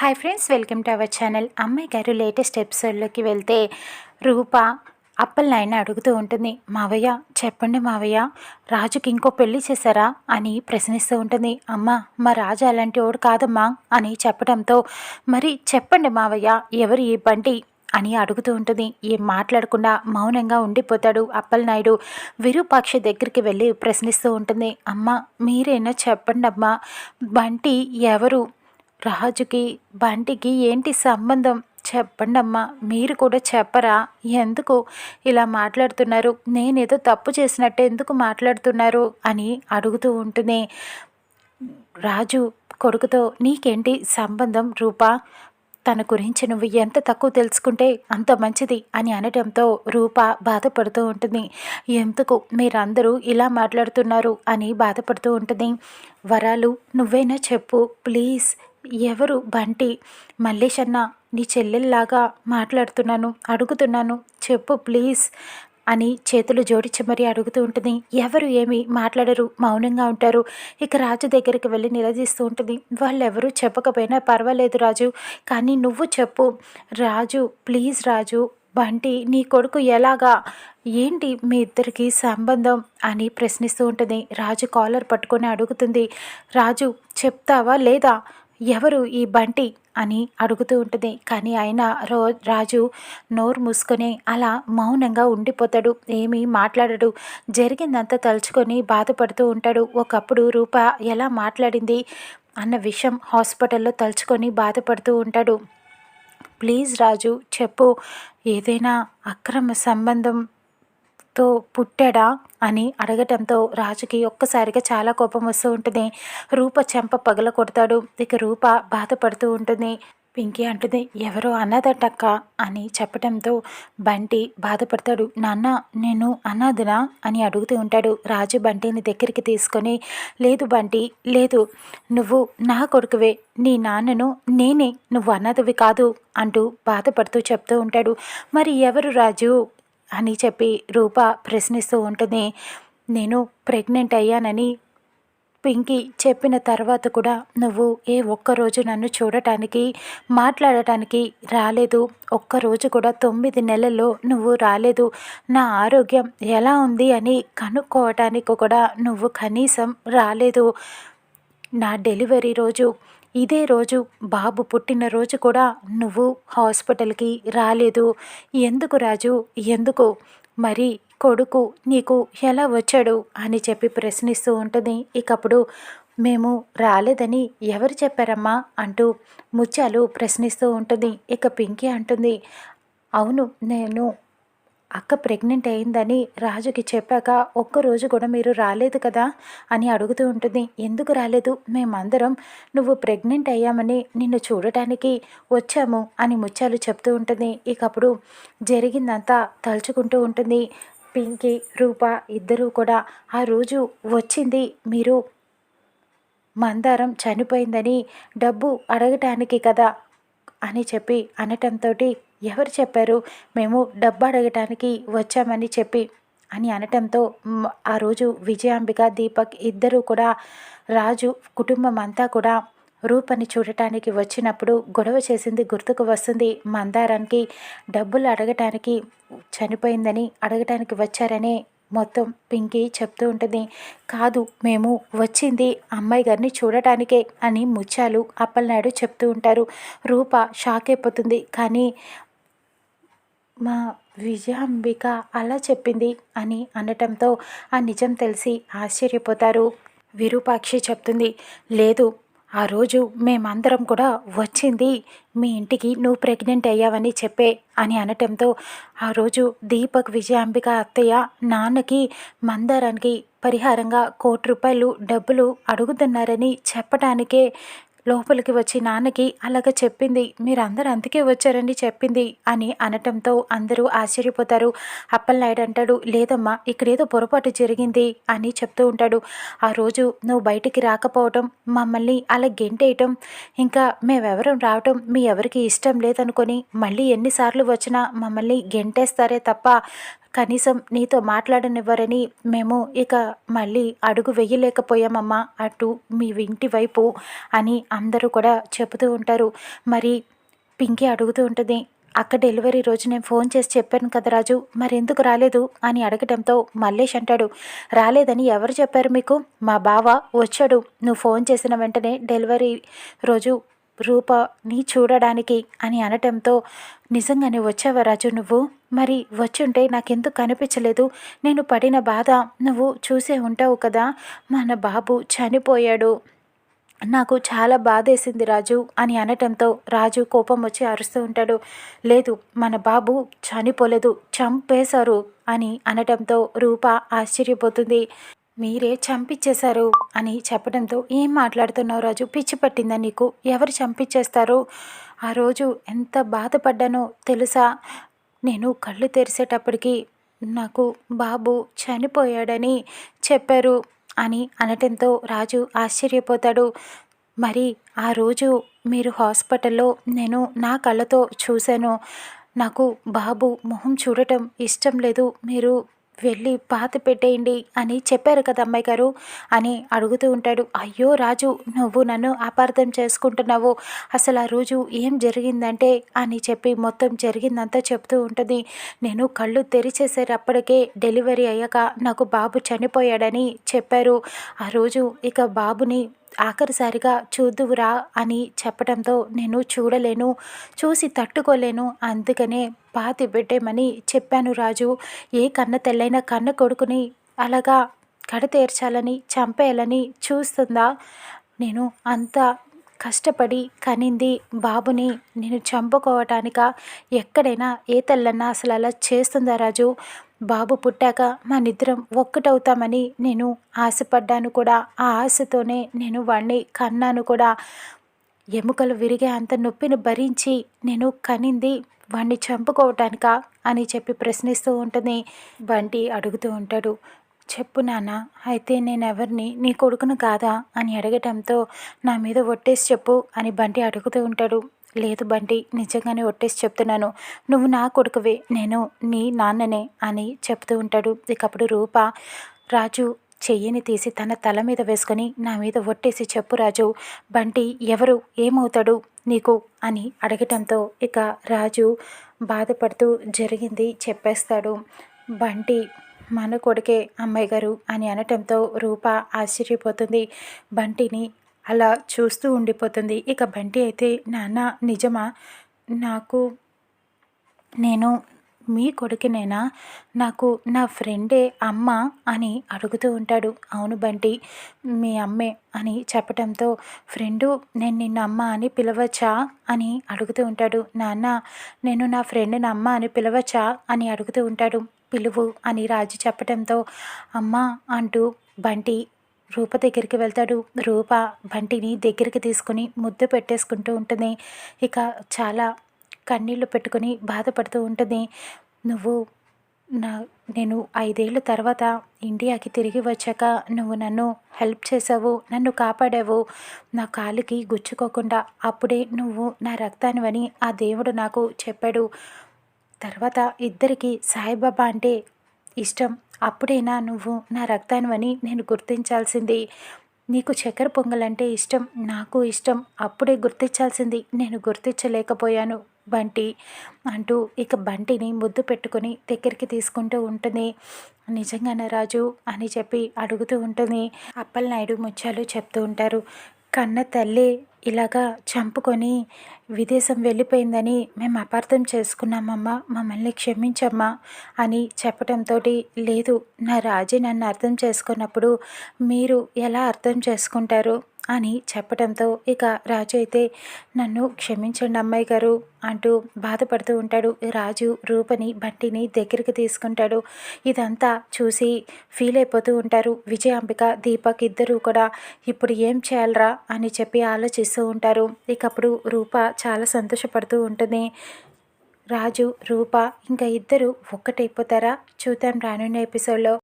Hi friends, welcome to our channel. అమ్మాయి గారు latest ఎపిసోడ్లోకి వెళ్తే రూప అప్పలనాయన అడుగుతూ ఉంటుంది. మావయ్య చెప్పండి మావయ్య, రాజుకి ఇంకో పెళ్లి చేశారా అని ప్రశ్నిస్తూ ఉంటుంది. అమ్మ, మా రాజు అలాంటి వాడు కాదమ్మా అని చెప్పడంతో, మరి చెప్పండి మావయ్య, ఎవరు ఈ బంటి అని అడుగుతూ ఉంటుంది. ఏం మాట్లాడకుండా మౌనంగా ఉండిపోతాడు అప్పలనాయుడు. విరూపాక్ష దగ్గరికి వెళ్ళి ప్రశ్నిస్తూ ఉంటుంది. అమ్మ, మీరైనా చెప్పండి అమ్మా, బంటి ఎవరు, రాజుకి బంటికి ఏంటి సంబంధం, చెప్పండి అమ్మా, మీరు కూడా చెప్పరా, ఎందుకు ఇలా మాట్లాడుతున్నారు, నేనేదో తప్పు చేసినట్టే ఎందుకు మాట్లాడుతున్నారు అని అడుగుతూ ఉంటుంది. రాజు కొడుకుతో నీకేంటి సంబంధం రూపా, తన గురించి నువ్వు ఎంత తక్కువ తెలుసుకుంటే అంత మంచిది అని అనడంతో రూప బాధపడుతూ ఉంటుంది. ఎందుకు మీరందరూ ఇలా మాట్లాడుతున్నారు అని బాధపడుతూ ఉంటుంది. వరాలు, నువ్వైనా చెప్పు ప్లీజ్, ఎవరు బంటి, మల్లేష్ అన్న నీ చెల్లెల్లాగా మాట్లాడుతున్నాను, అడుగుతున్నాను, చెప్పు ప్లీజ్ అని చేతులు జోడించి మరీ అడుగుతూ ఉంటుంది. ఎవరు ఏమీ మాట్లాడరు, మౌనంగా ఉంటారు. ఇక రాజు దగ్గరికి వెళ్ళి నిలదీస్తూ ఉంటుంది. వాళ్ళెవరూ చెప్పకపోయినా పర్వాలేదు రాజు, కానీ నువ్వు చెప్పు రాజు, ప్లీజ్ రాజు, బంటి నీ కొడుకు ఎలాగా, ఏంటి మీ ఇద్దరికి సంబంధం అని ప్రశ్నిస్తూ ఉంటుంది. రాజు కాలర్ పట్టుకొని అడుగుతుంది. రాజు చెప్తావా లేదా, ఎవరు ఈ బంటి అని అడుగుతూ ఉంటుంది. కానీ ఆయన రాజు నోరు మూసుకొని అలా మౌనంగా ఉండిపోతాడు, ఏమీ మాట్లాడడు. జరిగిందంతా తలుచుకొని బాధపడుతూ ఉంటాడు. ఒకప్పుడు రూప ఎలా మాట్లాడింది అన్న విషయం హాస్పిటల్లో తలుచుకొని బాధపడుతూ ఉంటాడు. ప్లీజ్ రాజు చెప్పు, ఏదైనా అక్రమ సంబంధంతో పుట్టాడా అని అడగటంతో రాజుకి ఒక్కసారిగా చాలా కోపం వస్తూ ఉంటుంది. రూప చెంప పగల కొడతాడు. ఇక రూప బాధపడుతూ ఉంటుంది. పింకీ అంటుంది, ఎవరో అన్నదటక్క అని చెప్పడంతో బంటి బాధపడతాడు. నాన్న, నేను అనాథనా అని అడుగుతూ ఉంటాడు. రాజు బంటిని దగ్గరికి తీసుకొని, లేదు బంటి లేదు, నువ్వు నా కొడుకువే, నీ నాన్నను నేనే, నువ్వు అనాథవి కాదు అంటూ బాధపడుతూ చెప్తూ ఉంటాడు. మరి ఎవరు రాజు అని చెప్పి రూప ప్రశ్నిస్తూ ఉంటుంది. నేను ప్రెగ్నెంట్ అయ్యానని పింకీ చెప్పిన తర్వాత కూడా నువ్వు ఏ ఒక్కరోజు నన్ను చూడటానికి, మాట్లాడటానికి రాలేదు. ఒక్కరోజు కూడా 9 నెలల్లో నువ్వు రాలేదు. నా ఆరోగ్యం ఎలా ఉంది అని కనుక్కోవటానికి కూడా నువ్వు కనీసం రాలేదు. నా డెలివరీ రోజు, ఇదే రోజు బాబు పుట్టినరోజు కూడా నువ్వు హాస్పిటల్కి రాలేదు. ఎందుకు రాజు, ఎందుకు, మరి కొడుకు నీకు ఎలా వచ్చాడు అని చెప్పి ప్రశ్నిస్తూ ఉంటుంది. ఇకప్పుడు మేము రాలేదని ఎవరు చెప్పారమ్మా అంటూ ముత్యాలు ప్రశ్నిస్తూ ఉంటుంది. ఇక పింకీ అంటుంది, అవును, నేను అక్క ప్రెగ్నెంట్ అయిందని రాజుకి చెప్పాక ఒక్కరోజు కూడా మీరు రాలేదు కదా అని అడుగుతూ ఉంటుంది. ఎందుకు రాలేదు, మేమందరం నువ్వు ప్రెగ్నెంట్ అయ్యామని నిన్ను చూడటానికి వచ్చాము అని ముత్యాలు చెప్తూ ఉంటుంది. ఇకప్పుడు జరిగిందంతా తలుచుకుంటూ ఉంటుంది. పింకీ, రూప ఇద్దరూ కూడా ఆ రోజు వచ్చింది మీరు మందారం చనిపోయిందని డబ్బు అడగటానికి కదా అని చెప్పి అనటంతో, ఎవరు చెప్పారు, మేము డబ్బు అడగటానికి వచ్చామని చెప్పి అని అనటంతో ఆ రోజు విజయాంబిక, దీపక్ ఇద్దరూ కూడా, రాజు కుటుంబం అంతా కూడా రూపని చూడటానికి వచ్చినప్పుడు గొడవ చేసింది గుర్తుకు వస్తుంది. మందారానికి డబ్బులు అడగటానికి, చనిపోయిందని అడగటానికి వచ్చారనే మొత్తం పింకీ చెప్తూ ఉంటుంది. కాదు, మేము వచ్చింది అమ్మాయి గారిని చూడటానికే అని ముత్యాలు, అప్పలనాయుడు చెప్తూ ఉంటారు. రూప షాక్ అయిపోతుంది. కానీ మా విజయాంబిక అలా చెప్పింది అని అనటంతో ఆ నిజం తెలిసి ఆశ్చర్యపోతారు. విరూపాక్షి చెప్తుంది, లేదు, ఆ రోజు మేమందరం కూడా వచ్చింది మీ ఇంటికి నువ్వు ప్రెగ్నెంట్ అయ్యావని చెప్పే అని అనటంతో, ఆ రోజు దీపక్, విజయాంబిక అత్తయ్య నాన్నకి మందారానికి పరిహారంగా ₹1,00,00,000 డబ్బులు అడుగుతున్నారని చెప్పడానికే లోపలికి వచ్చి నాన్నకి అలాగ చెప్పింది, మీరందరూ అందుకే వచ్చారని చెప్పింది అని అనటంతో అందరూ ఆశ్చర్యపోతారు. అప్పలనాయుడు అంటాడు, లేదమ్మా, ఇక్కడేదో పొరపాటు జరిగింది అని చెప్తూ ఉంటాడు. ఆ రోజు నువ్వు బయటికి రాకపోవటం, మమ్మల్ని అలా గెంటేయటం, ఇంకా మేమెవరం రావటం మీ ఎవరికి ఇష్టం లేదనుకొని మళ్ళీ ఎన్నిసార్లు వచ్చినా మమ్మల్ని గెంటేస్తారే తప్ప కనీసం నీతో మాట్లాడనివ్వరని మేము ఇక మళ్ళీ అడుగు వేయలేకపోయామమ్మా అటు మీ ఇంటి వైపు అని అందరూ కూడా చెబుతూ ఉంటారు. మరి పింకీ అడుగుతూ ఉంటుంది, అక్క డెలివరీ రోజు నేను ఫోన్ చేసి చెప్పాను కదా రాజు, మరెందుకు రాలేదు అని అడగటంతో మల్లేష్ అంటాడు, రాలేదని ఎవరు చెప్పారు మీకు? మా బావ వచ్చాడు నువ్వు ఫోన్ చేసిన వెంటనే డెలివరీ రోజు రూపని చూడడానికి అని అనటంతో, నిజంగానే వచ్చావా రాజు నువ్వు? మరి వచ్చుంటే నాకెందుకు కనిపించలేదు? నేను పడిన బాధ నువ్వు చూసే ఉంటావు కదా. మన బాబు చనిపోయాడు, నాకు చాలా బాధేసింది రాజు అని అనటంతో రాజు కోపం వచ్చి అరుస్తూ ఉంటాడు. లేదు, మన బాబు చనిపోలేదు, చంపేశారు అని అనటంతో రూప ఆశ్చర్యపోతుంది. మీరే చంపించేశారు అని చెప్పడంతో, ఏం మాట్లాడుతున్నావు రాజు, పిచ్చి పట్టిందా నీకు? ఎవరు చంపించేస్తారు? ఆ రోజు ఎంత బాధపడ్డానో తెలుసా? నేను కళ్ళు తెరిసేటప్పటికి నాకు బాబు చనిపోయాడని చెప్పారు అని అనటంతో రాజు ఆశ్చర్యపోతాడు. మరి ఆ రోజు మీరు హాస్పిటల్లో నేను నా కళ్ళతో చూశాను. నాకు బాబు మొహం చూడటం ఇష్టం లేదు, మీరు వెళ్ళి పాత పెట్టేయండి అని చెప్పారు కదా అమ్మాయి గారు అని అడుగుతూ ఉంటాడు. అయ్యో రాజు, నువ్వు నన్ను అపార్థం చేసుకుంటున్నావు. అసలు ఆ రోజు ఏం జరిగిందంటే అని చెప్పి మొత్తం జరిగిందంతా చెప్తూ ఉంటుంది. నేను కళ్ళు తెరిచేసేటప్పటికే డెలివరీ అయ్యాక నాకు బాబు చనిపోయాడని చెప్పారు. ఆ రోజు ఇక బాబుని ఆఖరిసారిగా చూద్దువురా అని చెప్పడంతో, నేను చూడలేను, చూసి తట్టుకోలేను, అందుకనే పాతి పెట్టేమని చెప్పాను రాజు. ఏ కన్న తల్లైనా కన్న కొడుకుని అలాగా కడతేర్చాలని చంపేయాలని చూస్తుందా? నేను అంత కష్టపడి కనింది బాబుని నేను చంపుకోవటానిక? ఎక్కడైనా ఏ తల్లన్నా అసలు అలా చేస్తుందా రాజు? బాబు పుట్టాక మనిద్దరం ఒక్కటవుతామని నేను ఆశపడ్డాను కూడా. ఆ ఆశతోనే నేను వాణ్ణి కన్నాను కూడా. ఎముకలు విరిగే అంత నొప్పిని భరించి నేను కనింది వాణ్ణి చంపుకోవటానికా అని చెప్పి ప్రశ్నిస్తూ ఉంటుంది. బంటి అడుగుతూ ఉంటాడు, చెప్పు నాన్న, అయితే నేనెవరిని, నీ కొడుకును కాదా అని అడగటంతో, నా మీద ఒట్టేసి చెప్పు అని బంటి అడుగుతూ ఉంటాడు. లేదు బంటి, నిజంగానే ఒట్టేసి చెప్తున్నాను, నువ్వు నా కొడుకువే, నేను నీ నాన్ననే అని చెప్తూ ఉంటాడు. ఇకప్పుడు రూప రాజు చెయ్యిని తీసి తన తల మీద వేసుకొని, నా మీద ఒట్టేసి చెప్పు రాజు, బంటి ఎవరు, ఏమవుతాడు నీకు అని అడగటంతో ఇక రాజు బాధపడుతూ జరిగింది చెప్పేస్తాడు. బంటి మన కొడుకే అమ్మాయి గారు అని అనటంతో రూప ఆశ్చర్యపోతుంది. బంటిని అలా చూస్తూ ఉండిపోతుంది. ఇక బంటి అయితే, నాన్న నిజమా, నాకు నేను మీ కొడుకునేనా, నాకు నా ఫ్రెండే అమ్మ అని అడుగుతూ ఉంటాడు. అవును బంటి, మీ అమ్మే అని చెప్పటంతో, ఫ్రెండు నేను నిన్ను అమ్మ అని పిలవచ్చా అని అడుగుతూ ఉంటాడు. నాన్న, నేను నా ఫ్రెండ్ని అమ్మ అని పిలవచ్చా అని అడుగుతూ ఉంటాడు. పిలువు అని రాజు చెప్పటంతో, అమ్మ అంటూ బంటి రూప దగ్గరికి వెళ్తాడు. రూప బంటిని దగ్గరికి తీసుకుని ముద్దు పెట్టేసుకుంటూ ఉంటుంది. ఇక చాలా కన్నీళ్లు పెట్టుకుని బాధపడుతూ ఉంటుంది. నువ్వు నేను 5 ఏళ్ళ తర్వాత ఇండియాకి తిరిగి వచ్చాక నువ్వు నన్ను హెల్ప్ చేసావు, నన్ను కాపాడావు, నా కాలుకి గుచ్చుకోకుండా. అప్పుడే నువ్వు నా రక్తానివని ఆ దేవుడు నాకు చెప్పాడు. తర్వాత ఇద్దరికి సాయిబాబా అంటే ఇష్టం, అప్పుడేనా నువ్వు నా రక్తానివని నేను గుర్తించాల్సింది. నీకు చక్కెర పొంగలంటే ఇష్టం, నాకు ఇష్టం, అప్పుడే గుర్తించాల్సింది, నేను గుర్తించలేకపోయాను బంటి అంటూ ఇక బంటిని ముద్దు పెట్టుకొని దగ్గరికి తీసుకుంటూ ఉంటుంది. నిజంగానే రాజు అని చెప్పి అడుగుతూ ఉంటుంది. అప్పలనాయుడు ముత్యాలు చెప్తూ ఉంటారు, కన్న తల్లి ఇలాగా చంపుకొని విదేశం వెళ్ళిపోయిందని మేము అపార్థం చేసుకున్నామమ్మా, మమ్మల్ని క్షమించమ్మా అని చెప్పడంతో, లేదు, నా రాజీ నన్ను అర్థం చేసుకున్నప్పుడు మీరు ఎలా అర్థం చేసుకుంటారు అని చెప్పడంతో ఇక రాజు అయితే, నన్ను క్షమించండి అమ్మాయి గారు అంటూ బాధపడుతూ ఉంటాడు. రాజు రూపని బంటిని దగ్గరికి తీసుకుంటాడు. ఇదంతా చూసి ఫీల్ అయిపోతూ ఉంటారు విజయాంబిక, దీపక్ ఇద్దరూ కూడా. ఇప్పుడు ఏం చేయాలరా అని చెప్పి ఆలోచిస్తూ ఉంటారు. ఇకప్పుడు రూప చాలా సంతోషపడుతూ ఉంటుంది. రాజు రూప ఇంకా ఇద్దరు ఒక్కటైపోతారా? చూద్దాం రానున్న ఎపిసోడ్లో.